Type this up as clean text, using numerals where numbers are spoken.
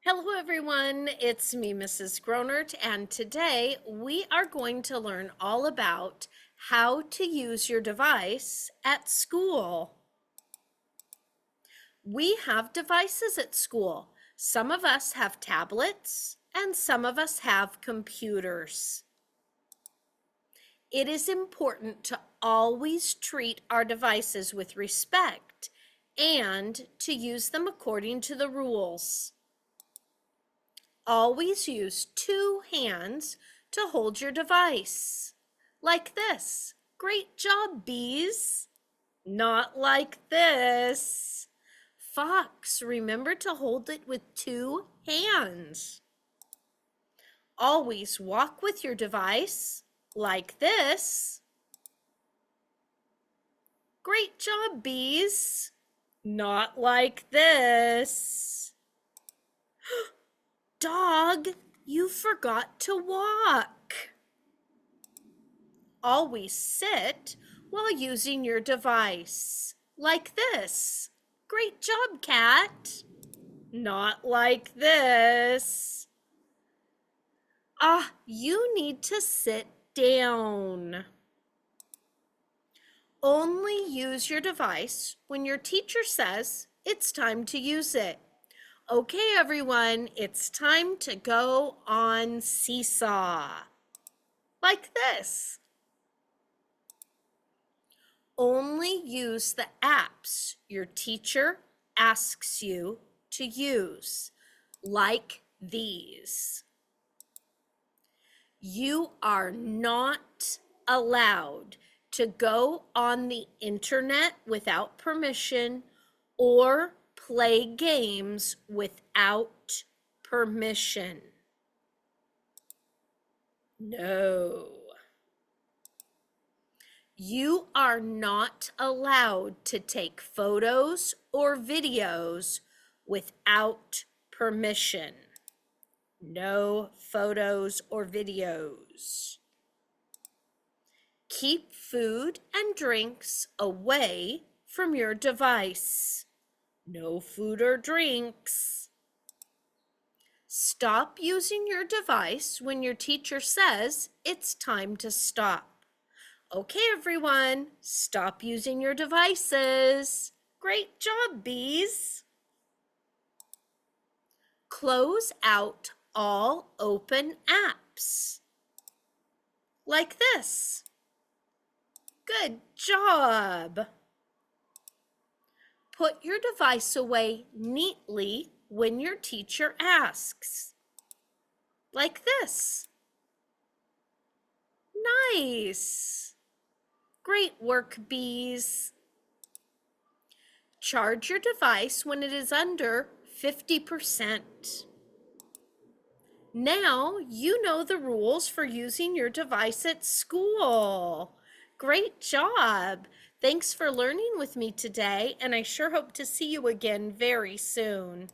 Hello everyone, it's me, Mrs. Gronert, and today we are going to learn all about how to use your device at school. We have devices at school. Some of us have tablets and some of us have computers. It is important to always treat our devices with respect and to use them according to the rules. Always use two hands to hold your device. Like this. Great job, bees. Not like this. Fox, remember to hold it with two hands. Always walk with your device like this. Great job, bees. Not like this. Dog, you forgot to walk. Always sit while using your device, like this. Great job, cat. Not like this. You need to sit down. Only use your device when your teacher says it's time to use it. Okay, everyone, it's time to go on Seesaw. Like this. Only use the apps your teacher asks you to use, like these. You are not allowed to go on the internet without permission or play games without permission. No. You are not allowed to take photos or videos without permission. No photos or videos. Keep food and drinks away from your device. No food or drinks. Stop using your device when your teacher says it's time to stop. Okay, everyone, stop using your devices. Great job, bees. Close out all open apps. Like this. Good job. Put your device away neatly when your teacher asks. Like this. Nice. Great work, bees. Charge your device when it is under 50%. Now you know the rules for using your device at school. Great job. Thanks for learning with me today, and I sure hope to see you again very soon.